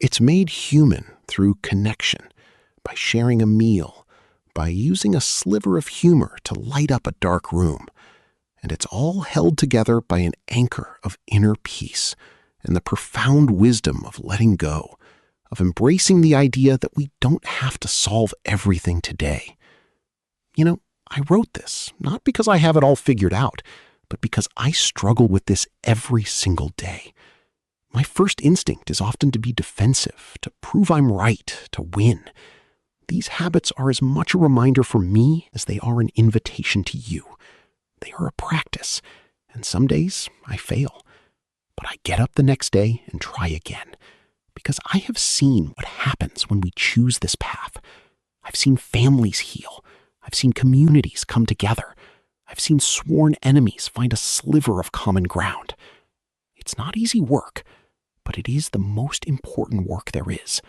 It's made human through connection, by sharing a meal, by using a sliver of humor to light up a dark room. And it's all held together by an anchor of inner peace and the profound wisdom of letting go, of embracing the idea that we don't have to solve everything today. You know, I wrote this not because I have it all figured out, but because I struggle with this every single day. My first instinct is often to be defensive, to prove I'm right, to win. These habits are as much a reminder for me as they are an invitation to you. They are a practice, and some days I fail. But I get up the next day and try again, because I have seen what happens when we choose this path. I've seen families heal. I've seen communities come together. I've seen sworn enemies find a sliver of common ground. It's not easy work, but it is the most important work there is.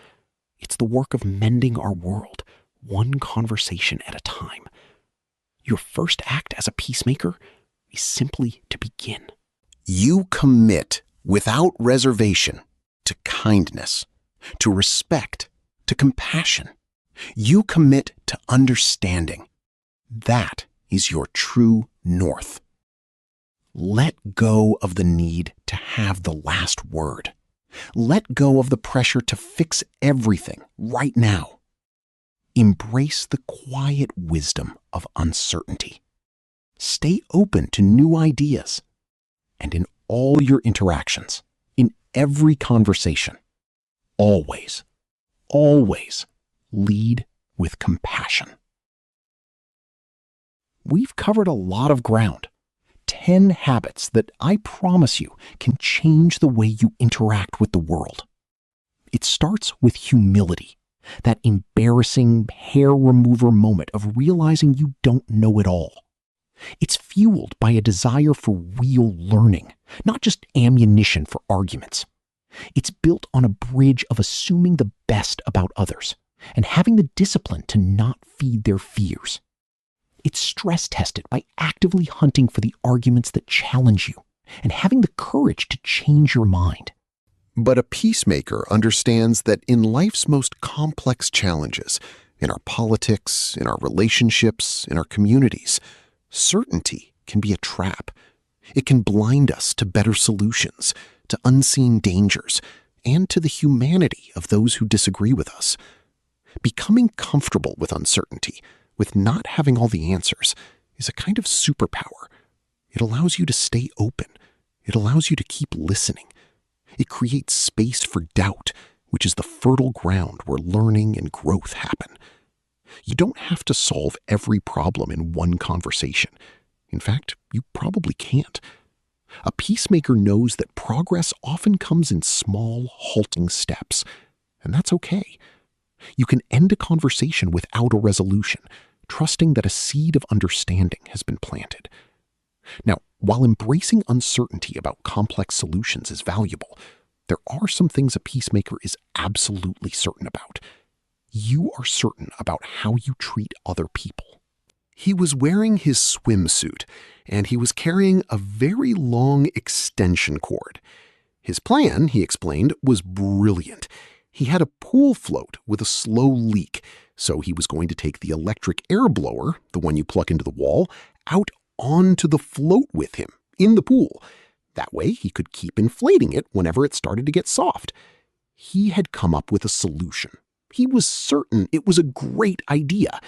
It's the work of mending our world, one conversation at a time. Your first act as a peacemaker is simply to begin. You commit without reservation to kindness, to respect, to compassion. You commit to understanding. That is your true north. Let go of the need to have the last word. Let go of the pressure to fix everything right now. Embrace the quiet wisdom of uncertainty. Stay open to new ideas. And in all your interactions, in every conversation, always, always lead with compassion. We've covered a lot of ground. 10 habits that I promise you can change the way you interact with the world. It starts with humility, that embarrassing hair remover moment of realizing you don't know it all. It's fueled by a desire for real learning, not just ammunition for arguments. It's built on a bridge of assuming the best about others and having the discipline to not feed their fears. It's stress-tested by actively hunting for the arguments that challenge you and having the courage to change your mind. But a peacemaker understands that in life's most complex challenges, in our politics, in our relationships, in our communities, certainty can be a trap. It can blind us to better solutions, to unseen dangers, and to the humanity of those who disagree with us. Becoming comfortable with uncertainty, with not having all the answers, is a kind of superpower. It allows you to stay open. It allows you to keep listening. It creates space for doubt, which is the fertile ground where learning and growth happen. You don't have to solve every problem in one conversation. In fact, you probably can't. A peacemaker knows that progress often comes in small, halting steps, and that's okay. You can end a conversation without a resolution, trusting that a seed of understanding has been planted. Now, while embracing uncertainty about complex solutions is valuable, there are some things a peacemaker is absolutely certain about. You are certain about how you treat other people. He was wearing his swimsuit, and he was carrying a very long extension cord. His plan, he explained, was brilliant. He had a pool float with a slow leak, so he was going to take the electric air blower, the one you plug into the wall, out onto the float with him in the pool. That way he could keep inflating it whenever it started to get soft. He had come up with a solution. He was certain it was a great idea.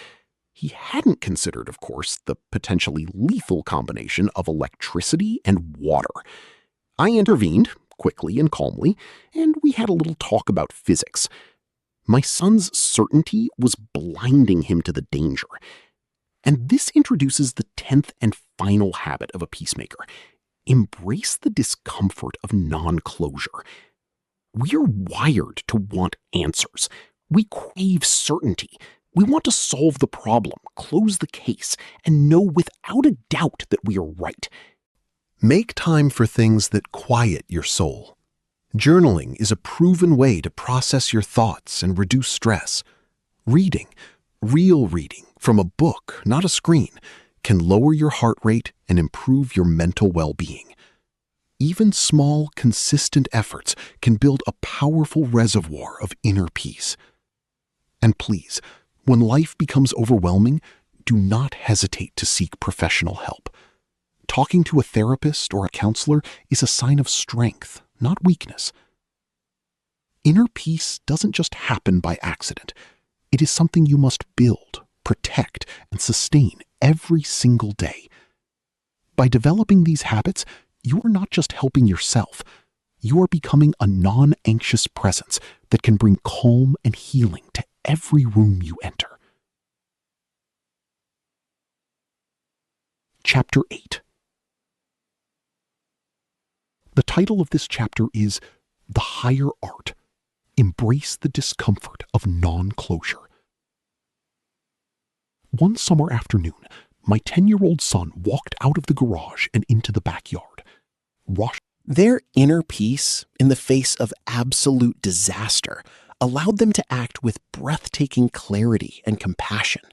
He hadn't considered, of course, the potentially lethal combination of electricity and water. I intervened, quickly and calmly, and we had a little talk about physics. My son's certainty was blinding him to the danger. And this introduces the 10th and final habit of a peacemaker. Embrace the discomfort of non-closure. We're wired to want answers. We crave certainty. We want to solve the problem, close the case, and know without a doubt that we are right. Make time for things that quiet your soul. Journaling is a proven way to process your thoughts and reduce stress. Reading, real reading, from a book, not a screen, can lower your heart rate and improve your mental well-being. Even small, consistent efforts can build a powerful reservoir of inner peace. And please, when life becomes overwhelming, do not hesitate to seek professional help. Talking to a therapist or a counselor is a sign of strength, not weakness. Inner peace doesn't just happen by accident. It is something you must build, protect, and sustain every single day. By developing these habits, you are not just helping yourself. You are becoming a non-anxious presence that can bring calm and healing to every room you enter. Chapter 8. The title of this chapter is The Higher Art. Embrace the discomfort of non-closure. One summer afternoon, my 10-year-old son walked out of the garage and into the backyard. Their inner peace in the face of absolute disaster allowed them to act with breathtaking clarity and compassion.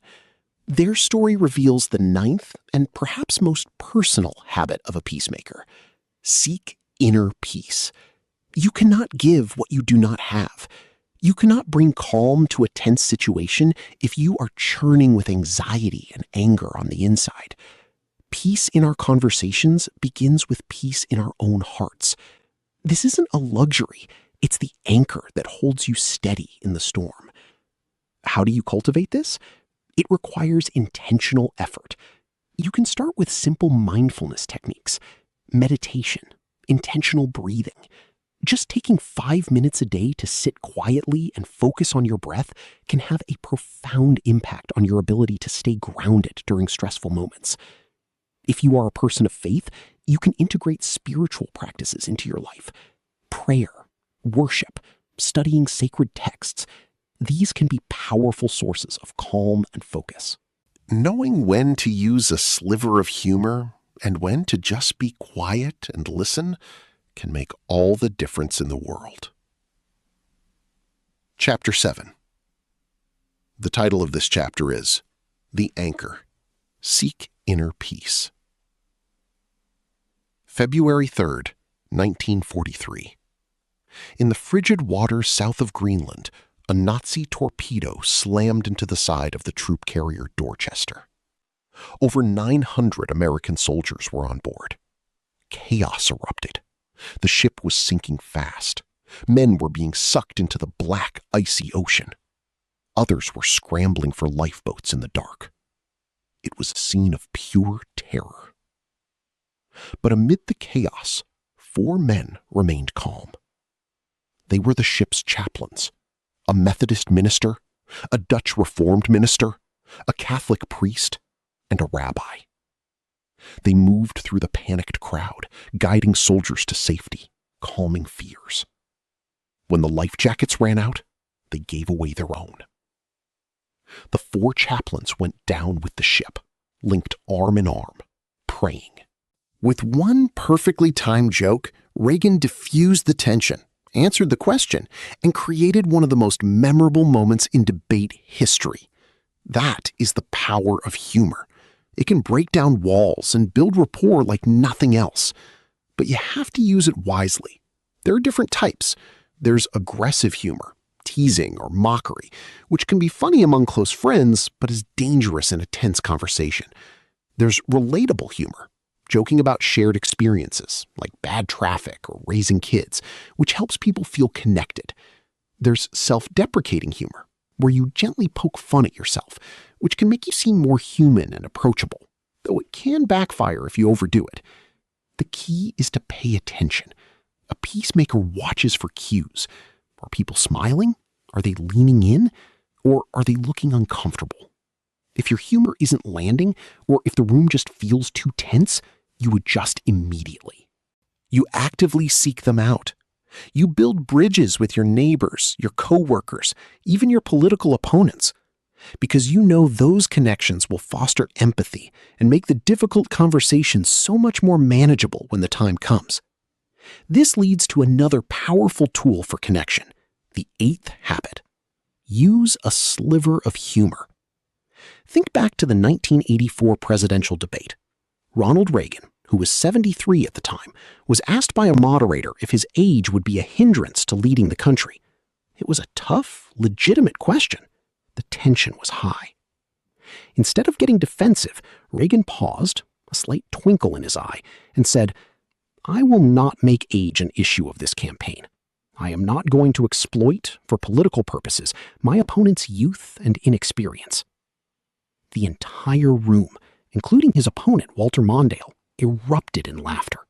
Their story reveals the ninth and perhaps most personal habit of a peacemaker. Seek inner peace. You cannot give what you do not have. You cannot bring calm to a tense situation if you are churning with anxiety and anger on the inside. Peace in our conversations begins with peace in our own hearts. This isn't a luxury. It's the anchor that holds you steady in the storm. How do you cultivate this? It requires intentional effort. You can start with simple mindfulness techniques, meditation, intentional breathing. Just taking 5 minutes a day to sit quietly and focus on your breath can have a profound impact on your ability to stay grounded during stressful moments. If you are a person of faith, you can integrate spiritual practices into your life. Prayer, worship, studying sacred texts. These can be powerful sources of calm and focus. Knowing when to use a sliver of humor and when to just be quiet and listen can make all the difference in the world. Chapter 7. The title of this chapter is The Anchor. Seek Inner Peace. February 3rd, 1943. In the frigid waters south of Greenland, a Nazi torpedo slammed into the side of the troop carrier Dorchester. Over 900 American soldiers were on board. Chaos erupted. The ship was sinking fast. Men were being sucked into the black, icy ocean. Others were scrambling for lifeboats in the dark. It was a scene of pure terror. But amid the chaos, 4 men remained calm. They were the ship's chaplains, a Methodist minister, a Dutch Reformed minister, a Catholic priest, and a rabbi. They moved through the panicked crowd, guiding soldiers to safety, calming fears. When the life jackets ran out, they gave away their own. The 4 chaplains went down with the ship, linked arm in arm, praying. With one perfectly timed joke, Reagan diffused the tension, answered the question, and created one of the most memorable moments in debate history. That is the power of humor. It can break down walls and build rapport like nothing else. But you have to use it wisely. There are different types. There's aggressive humor, teasing or mockery, which can be funny among close friends, but is dangerous in a tense conversation. There's relatable humor, joking about shared experiences, like bad traffic or raising kids, which helps people feel connected. There's self-deprecating humor, where you gently poke fun at yourself, which can make you seem more human and approachable, though it can backfire if you overdo it. The key is to pay attention. A peacemaker watches for cues. Are people smiling? Are they leaning in? Or are they looking uncomfortable? If your humor isn't landing, or if the room just feels too tense, you adjust immediately. You actively seek them out. You build bridges with your neighbors, your coworkers, even your political opponents, because you know those connections will foster empathy and make the difficult conversations so much more manageable when the time comes. This leads to another powerful tool for connection, the 8th habit. Use a sliver of humor. Think back to the 1984 presidential debate. Ronald Reagan, who was 73 at the time, was asked by a moderator if his age would be a hindrance to leading the country. It was a tough, legitimate question. The tension was high. Instead of getting defensive, Reagan paused, a slight twinkle in his eye, and said, "I will not make age an issue of this campaign. I am not going to exploit, for political purposes, my opponent's youth and inexperience." The entire room, including his opponent, Walter Mondale, erupted in laughter.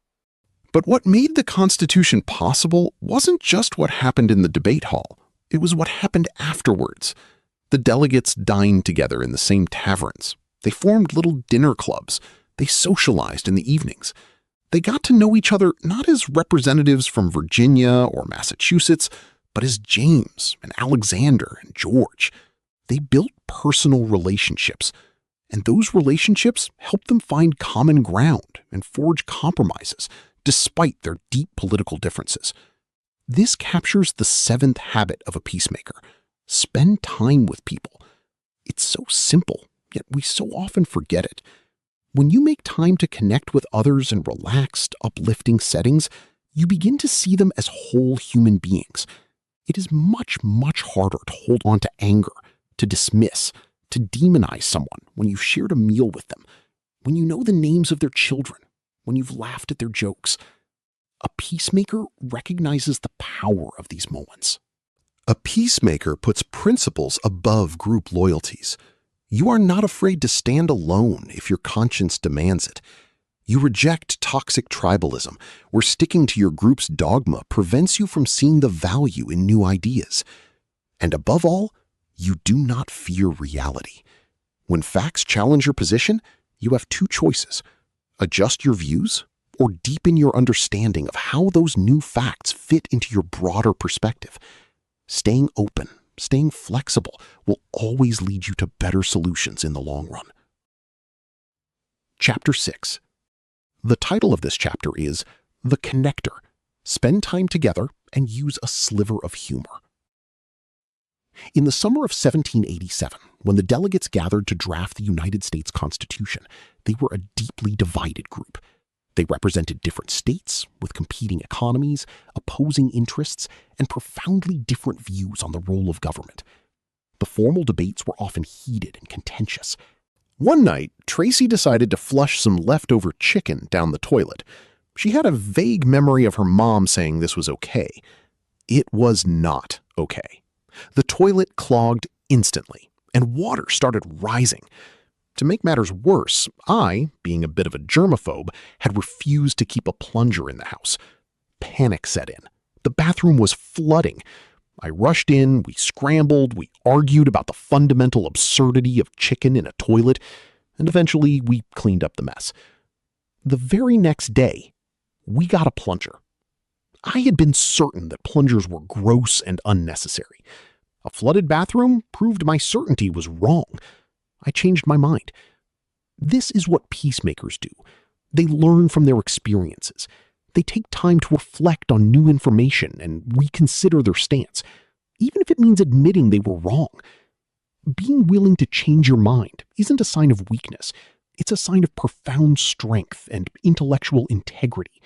But what made the Constitution possible wasn't just what happened in the debate hall. It was what happened afterwards. The delegates dined together in the same taverns. They formed little dinner clubs. They socialized in the evenings. They got to know each other not as representatives from Virginia or Massachusetts, but as James and Alexander and George. They built personal relationships, and those relationships helped them find common ground and forge compromises, despite their deep political differences. This captures the seventh habit of a peacemaker: spend time with people. It's so simple, yet we so often forget it. When you make time to connect with others in relaxed, uplifting settings, you begin to see them as whole human beings. It is much, much harder to hold on to anger, to dismiss, to demonize someone when you've shared a meal with them, when you know the names of their children, when you've laughed at their jokes. A peacemaker recognizes the power of these moments. A peacemaker puts principles above group loyalties. You are not afraid to stand alone if your conscience demands it. You reject toxic tribalism, where sticking to your group's dogma prevents you from seeing the value in new ideas. And above all, you do not fear reality. When facts challenge your position, you have two choices: adjust your views or deepen your understanding of how those new facts fit into your broader perspective. Staying open, staying flexible will always lead you to better solutions in the long run. Chapter 6. The title of this chapter is The Connector. Spend time together and use a sliver of humor. In the summer of 1787, when the delegates gathered to draft the United States Constitution, they were a deeply divided group. They represented different states with competing economies, opposing interests, and profoundly different views on the role of government. The formal debates were often heated and contentious. One night, Tracy decided to flush some leftover chicken down the toilet. She had a vague memory of her mom saying this was okay. It was not okay. The toilet clogged instantly, and water started rising. To make matters worse, I, being a bit of a germaphobe, had refused to keep a plunger in the house. Panic set in. The bathroom was flooding. I rushed in, we scrambled, we argued about the fundamental absurdity of chicken in a toilet, and eventually we cleaned up the mess. The very next day, we got a plunger. I had been certain that plungers were gross and unnecessary. A flooded bathroom proved my certainty was wrong. I changed my mind. This is what peacemakers do. They learn from their experiences. They take time to reflect on new information and reconsider their stance, even if it means admitting they were wrong. Being willing to change your mind isn't a sign of weakness. It's a sign of profound strength and intellectual integrity.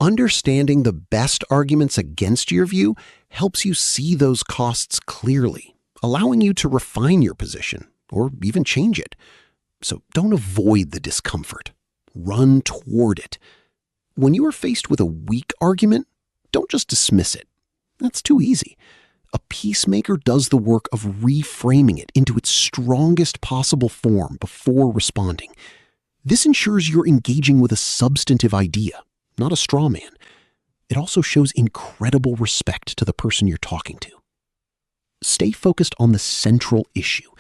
Understanding the best arguments against your view helps you see those costs clearly, allowing you to refine your position or even change it. So don't avoid the discomfort. Run toward it. When you are faced with a weak argument, don't just dismiss it. That's too easy. A peacemaker does the work of reframing it into its strongest possible form before responding. This ensures you're engaging with a substantive idea, not a straw man. It also shows incredible respect to the person you're talking to. Stay focused on the central issue.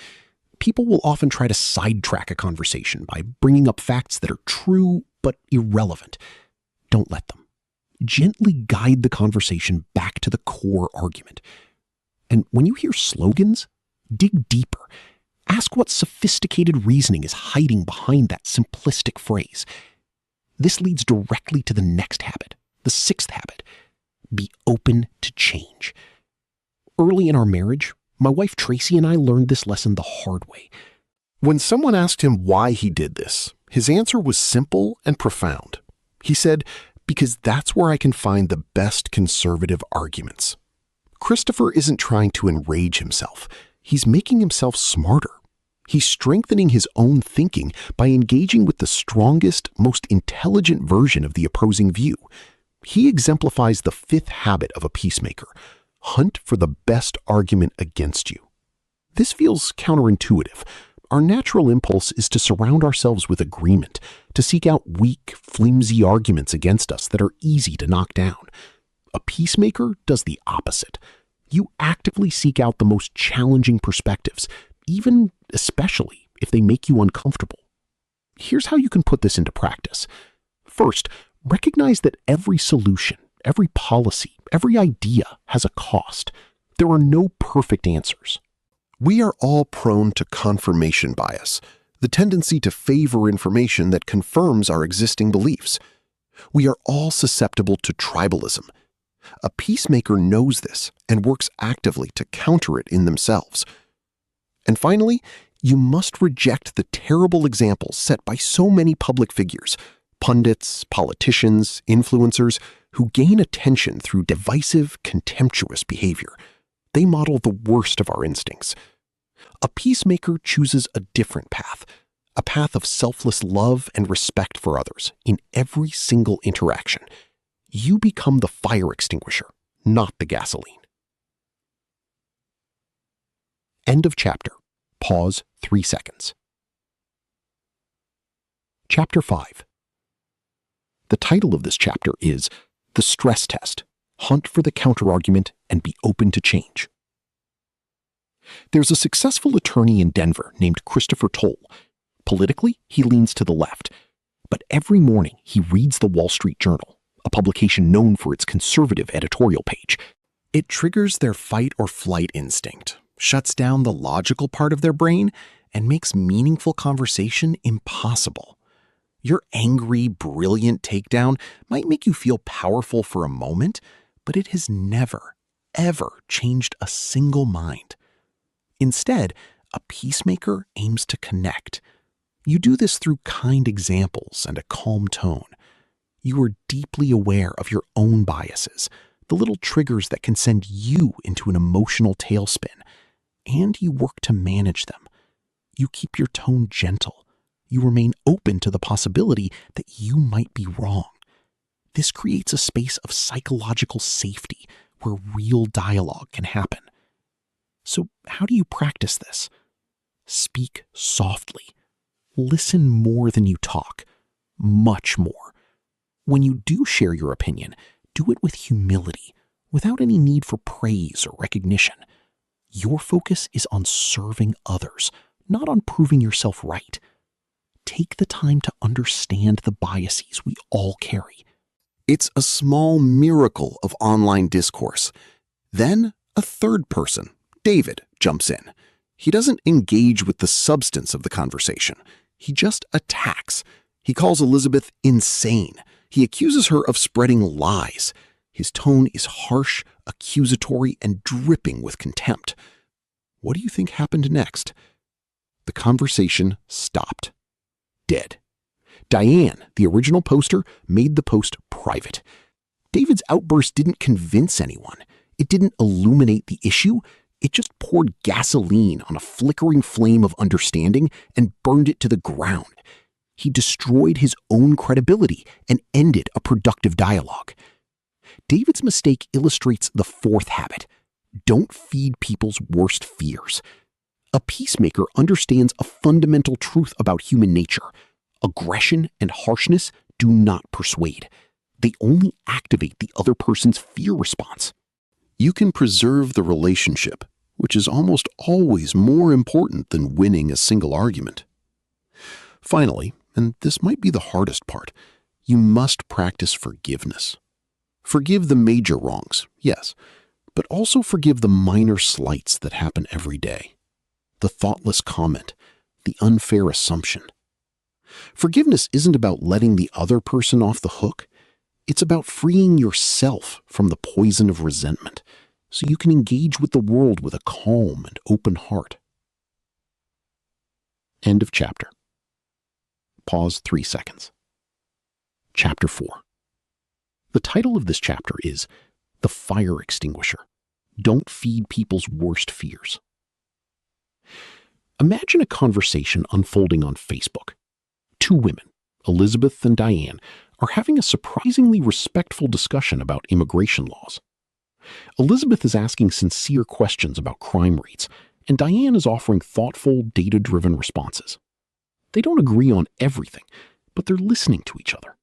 People will often try to sidetrack a conversation by bringing up facts that are true but irrelevant. Don't let them. Gently guide the conversation back to the core argument. And when you hear slogans, dig deeper. Ask what sophisticated reasoning is hiding behind that simplistic phrase. This leads directly to the next habit, the sixth habit. Be open to change. Early in our marriage, my wife Tracy and I learned this lesson the hard way. When someone asked him why he did this, His answer was simple and profound. He said, "Because that's where I can find the best conservative arguments." Christopher isn't trying to enrage himself. He's making himself smarter. He's strengthening his own thinking by engaging with the strongest, most intelligent version of the opposing view. He exemplifies the fifth habit of a peacemaker: hunt for the best argument against you. This feels counterintuitive. Our natural impulse is to surround ourselves with agreement, to seek out weak, flimsy arguments against us that are easy to knock down. A peacemaker does the opposite. You actively seek out the most challenging perspectives, especially if they make you uncomfortable. Here's how you can put this into practice. First, recognize that every solution, every policy, every idea has a cost. There are no perfect answers. We are all prone to confirmation bias, the tendency to favor information that confirms our existing beliefs. We are all susceptible to tribalism. A peacemaker knows this and works actively to counter it in themselves. And finally, you must reject the terrible examples set by so many public figures, pundits, politicians, influencers, who gain attention through divisive, contemptuous behavior. They model the worst of our instincts. A peacemaker chooses a different path, a path of selfless love and respect for others in every single interaction. You become the fire extinguisher, not the gasoline. End of chapter. Pause 3 seconds. Chapter 5. The title of this chapter is The Stress Test: Hunt for the Counterargument and Be Open to Change. There's a successful attorney in Denver named Christopher Toll. Politically, he leans to the left, but every morning he reads the Wall Street Journal, a publication known for its conservative editorial page. It triggers their fight or flight instinct, shuts down the logical part of their brain, and makes meaningful conversation impossible. Your angry, brilliant takedown might make you feel powerful for a moment, but it has never, ever changed a single mind. Instead, a peacemaker aims to connect. You do this through kind examples and a calm tone. You are deeply aware of your own biases, the little triggers that can send you into an emotional tailspin, and you work to manage them. You keep your tone gentle. You remain open to the possibility that you might be wrong. This creates a space of psychological safety where real dialogue can happen. So how do you practice this? Speak softly. Listen more than you talk, much more. When you do share your opinion, do it with humility, without any need for praise or recognition. Your focus is on serving others, not on proving yourself right. Take the time to understand the biases we all carry. It's a small miracle of online discourse. Then a third person, David, jumps in. He doesn't engage with the substance of the conversation. He just attacks. He calls Elizabeth insane. He accuses her of spreading lies. His tone is harsh, accusatory, and dripping with contempt. What do you think happened next? The conversation stopped. Dead. Diane, the original poster, made the post private. David's outburst didn't convince anyone. It didn't illuminate the issue. It just poured gasoline on a flickering flame of understanding and burned it to the ground. He destroyed his own credibility and ended a productive dialogue. David's mistake illustrates the fourth habit. Don't feed people's worst fears. A peacemaker understands a fundamental truth about human nature. Aggression and harshness do not persuade. They only activate the other person's fear response. You can preserve the relationship, which is almost always more important than winning a single argument. Finally, and this might be the hardest part, you must practice forgiveness. Forgive the major wrongs, yes, but also forgive the minor slights that happen every day. The thoughtless comment, the unfair assumption. Forgiveness isn't about letting the other person off the hook. It's about freeing yourself from the poison of resentment so you can engage with the world with a calm and open heart. End of chapter. Pause 3 seconds. Chapter 4. The title of this chapter is The Fire Extinguisher. Don't feed people's worst fears. Imagine a conversation unfolding on Facebook. Two women, Elizabeth and Diane, are having a surprisingly respectful discussion about immigration laws. Elizabeth is asking sincere questions about crime rates, and Diane is offering thoughtful, data-driven responses. They don't agree on everything, but they're listening to each other.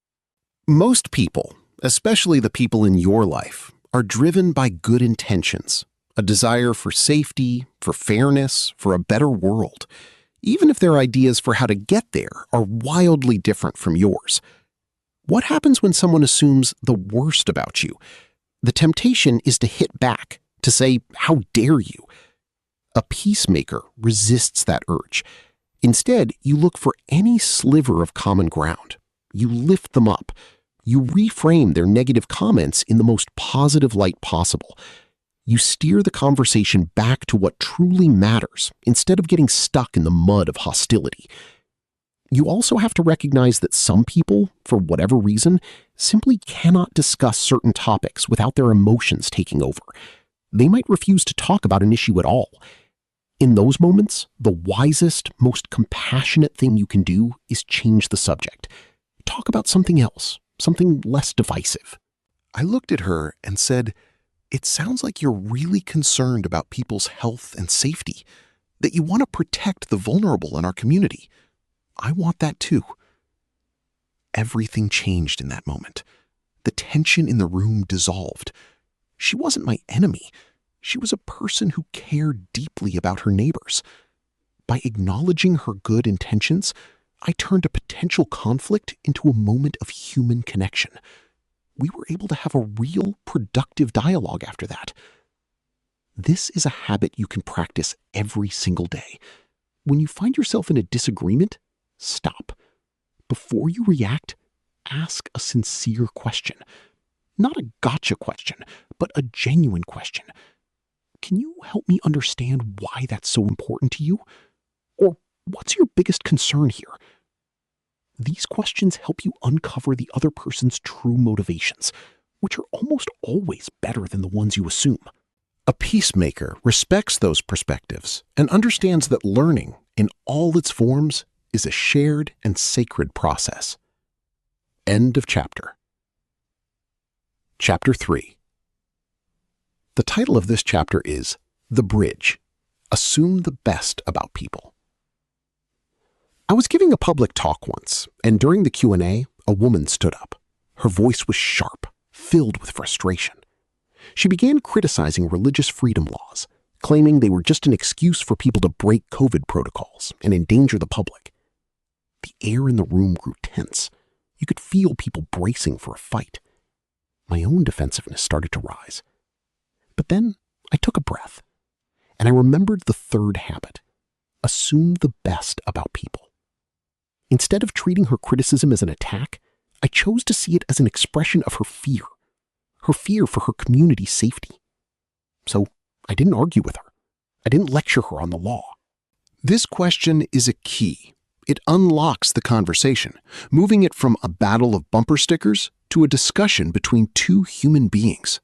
Most people, especially the people in your life, are driven by good intentions, a desire for safety, for fairness, for a better world, even if their ideas for how to get there are wildly different from yours. What happens when someone assumes the worst about you? The temptation is to hit back, to say, "How dare you?" A peacemaker resists that urge. Instead, you look for any sliver of common ground. You lift them up. You reframe their negative comments in the most positive light possible. You steer the conversation back to what truly matters instead of getting stuck in the mud of hostility. You also have to recognize that some people, for whatever reason, simply cannot discuss certain topics without their emotions taking over. They might refuse to talk about an issue at all. In those moments, the wisest, most compassionate thing you can do is change the subject. Talk about something else, something less divisive. I looked at her and said, "It sounds like you're really concerned about people's health and safety, that you want to protect the vulnerable in our community. I want that too." Everything changed in that moment. The tension in the room dissolved. She wasn't my enemy. She was a person who cared deeply about her neighbors. By acknowledging her good intentions, I turned a potential conflict into a moment of human connection. We were able to have a real, productive dialogue after that. This is a habit you can practice every single day. When you find yourself in a disagreement, stop. Before you react, ask a sincere question. Not a gotcha question, but a genuine question. Can you help me understand why that's so important to you? Or what's your biggest concern here? These questions help you uncover the other person's true motivations, which are almost always better than the ones you assume. A peacemaker respects those perspectives and understands that learning, in all its forms, is a shared and sacred process. End of chapter. Chapter 3. The title of this chapter is The Bridge. Assume the best about people. I was giving a public talk once, and during the Q&A, a woman stood up. Her voice was sharp, filled with frustration. She began criticizing religious freedom laws, claiming they were just an excuse for people to break COVID protocols and endanger the public. The air in the room grew tense. You could feel people bracing for a fight. My own defensiveness started to rise. But then I took a breath, and I remembered the third habit: assume the best about people. Instead of treating her criticism as an attack, I chose to see it as an expression of her fear for her community's safety. So I didn't argue with her. I didn't lecture her on the law. This question is a key. It unlocks the conversation, moving it from a battle of bumper stickers to a discussion between two human beings.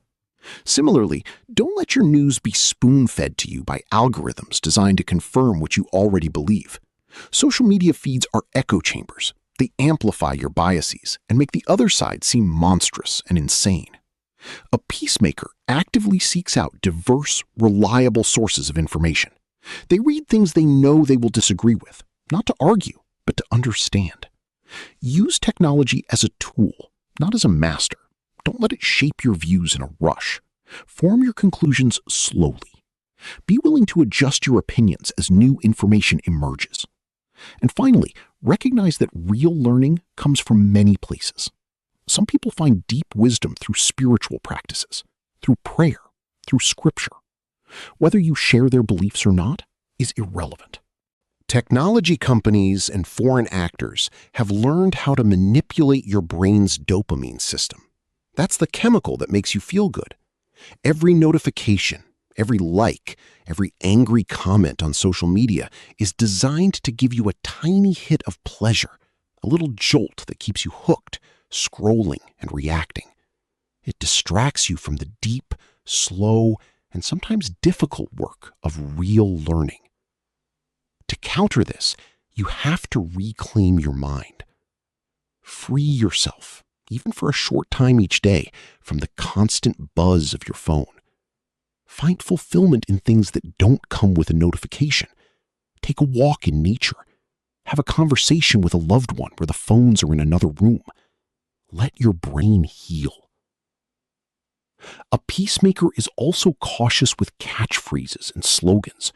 Similarly, don't let your news be spoon-fed to you by algorithms designed to confirm what you already believe. Social media feeds are echo chambers. They amplify your biases and make the other side seem monstrous and insane. A peacemaker actively seeks out diverse, reliable sources of information. They read things they know they will disagree with, not to argue, but to understand. Use technology as a tool, not as a master. Don't let it shape your views in a rush. Form your conclusions slowly. Be willing to adjust your opinions as new information emerges. And finally, recognize that real learning comes from many places. Some people find deep wisdom through spiritual practices, through prayer, through scripture. Whether you share their beliefs or not is irrelevant. Technology companies and foreign actors have learned how to manipulate your brain's dopamine system. That's the chemical that makes you feel good. Every notification, every like, every angry comment on social media is designed to give you a tiny hit of pleasure, a little jolt that keeps you hooked, scrolling and reacting. It distracts you from the deep, slow, and sometimes difficult work of real learning. To counter this, you have to reclaim your mind. Free yourself, even for a short time each day, from the constant buzz of your phone. Find fulfillment in things that don't come with a notification. Take a walk in nature. Have a conversation with a loved one where the phones are in another room. Let your brain heal. A peacemaker is also cautious with catchphrases and slogans.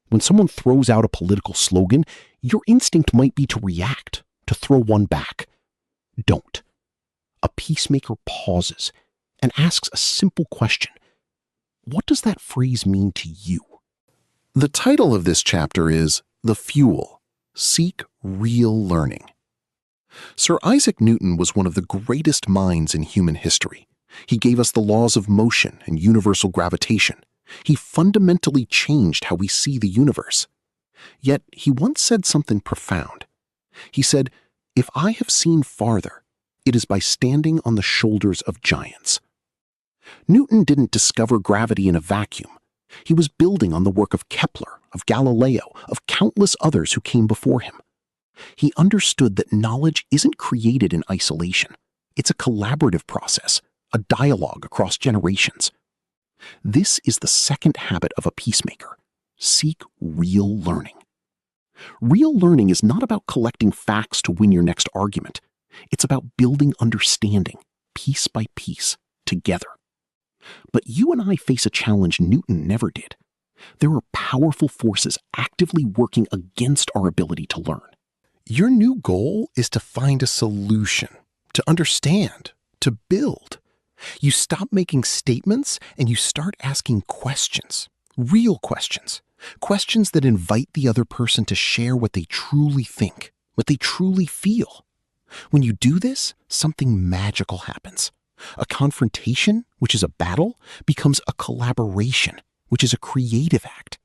When someone throws out a political slogan, your instinct might be to react, to throw one back. Don't. A peacemaker pauses and asks a simple question. What does that phrase mean to you? The title of this chapter is The Fuel: Seek Real Learning. Sir Isaac Newton was one of the greatest minds in human history. He gave us the laws of motion and universal gravitation. He fundamentally changed how we see the universe. Yet he once said something profound. He said, "If I have seen farther, it is by standing on the shoulders of giants." Newton didn't discover gravity in a vacuum. He was building on the work of Kepler, of Galileo, of countless others who came before him. He understood that knowledge isn't created in isolation. It's a collaborative process, a dialogue across generations. This is the second habit of a peacemaker: seek real learning. Real learning is not about collecting facts to win your next argument. It's about building understanding, piece by piece, together. But you and I face a challenge Newton never did. There are powerful forces actively working against our ability to learn. Your new goal is to find a solution, to understand, to build. You stop making statements and you start asking questions, real questions, questions that invite the other person to share what they truly think, what they truly feel. When you do this, something magical happens. A confrontation, which is a battle, becomes a collaboration, which is a creative act.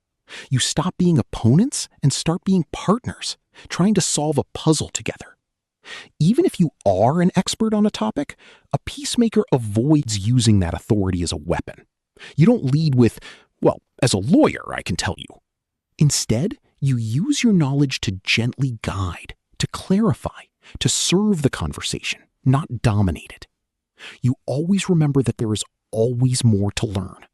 You stop being opponents and start being partners, trying to solve a puzzle together. Even if you are an expert on a topic, a peacemaker avoids using that authority as a weapon. You don't lead with, "Well, as a lawyer, I can tell you." Instead, you use your knowledge to gently guide, to clarify, to serve the conversation, not dominate it. You always remember that there is always more to learn.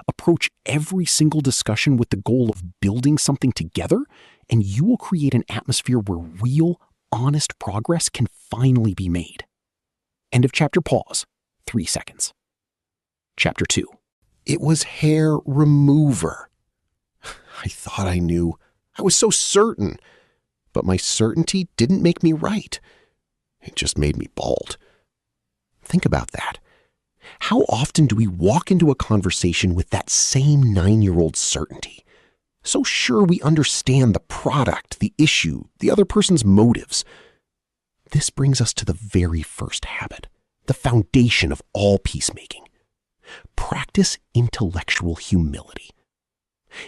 Approach every single discussion with the goal of building something together, and you will create an atmosphere where real, honest progress can finally be made. End of chapter. Pause. 3 seconds. Chapter 2. It was hair remover. I thought I knew. I was so certain. But my certainty didn't make me right. It just made me bald. Think about that. How often do we walk into a conversation with that same 9-year-old certainty? So sure we understand the product, the issue, the other person's motives. This brings us to the very first habit, the foundation of all peacemaking. Practice intellectual humility.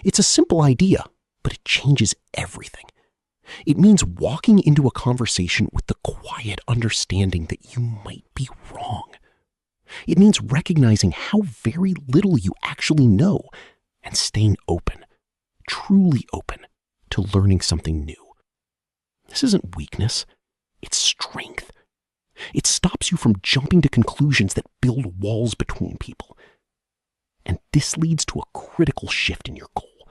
It's a simple idea, but it changes everything. It means walking into a conversation with the quiet understanding that you might be wrong. It means recognizing how very little you actually know and staying open, truly open, to learning something new. This isn't weakness, it's strength. It stops you from jumping to conclusions that build walls between people. And this leads to a critical shift in your goal.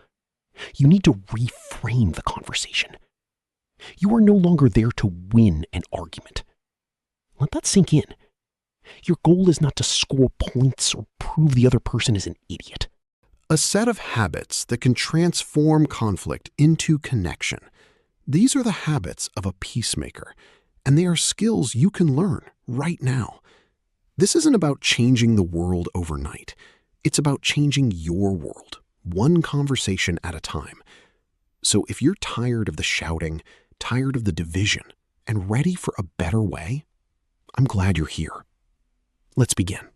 You need to reframe the conversation. You are no longer there to win an argument. Let that sink in. Your goal is not to score points or prove the other person is an idiot. A set of habits that can transform conflict into connection. These are the habits of a peacemaker, and they are skills you can learn right now. This isn't about changing the world overnight. It's about changing your world, one conversation at a time. So if you're tired of the shouting, tired of the division, and ready for a better way, I'm glad you're here. Let's begin.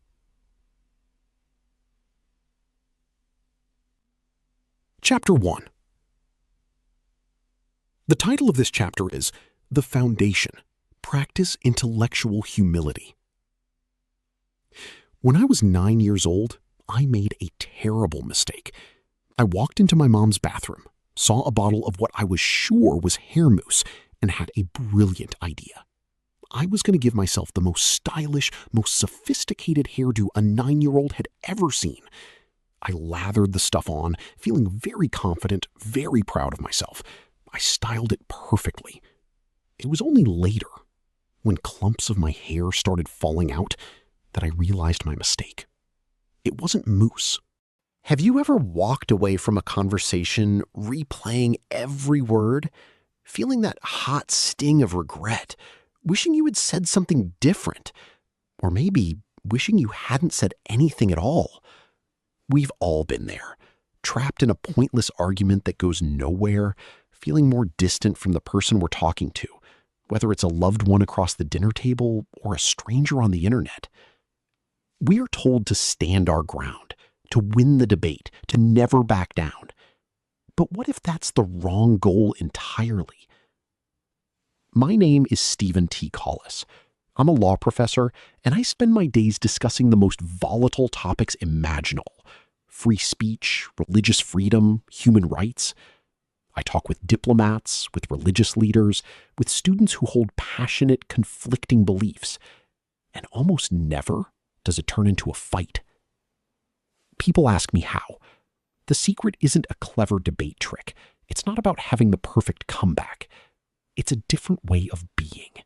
Chapter 1. The title of this chapter is The foundation. Practice intellectual humility. When I was 9 years old, I made a terrible mistake. I walked into my mom's bathroom, saw a bottle of what I was sure was hair mousse, and had a brilliant idea. I was going to give myself the most stylish, most sophisticated hairdo a 9-year-old had ever seen. I lathered the stuff on, feeling very confident, very proud of myself. I styled it perfectly. It was only later, when clumps of my hair started falling out, that I realized my mistake. It wasn't mousse. Have you ever walked away from a conversation replaying every word, feeling that hot sting of regret, wishing you had said something different, or maybe wishing you hadn't said anything at all? We've all been there, trapped in a pointless argument that goes nowhere, feeling more distant from the person we're talking to, whether it's a loved one across the dinner table or a stranger on the internet. We are told to stand our ground, to win the debate, to never back down. But what if that's the wrong goal entirely? My name is Stephen T. Collis. I'm a law professor, and I spend my days discussing the most volatile topics imaginable: free speech, religious freedom, human rights. I talk with diplomats, with religious leaders, with students who hold passionate, conflicting beliefs. And almost never does it turn into a fight. People ask me how. The secret isn't a clever debate trick. It's not about having the perfect comeback. It's a different way of being.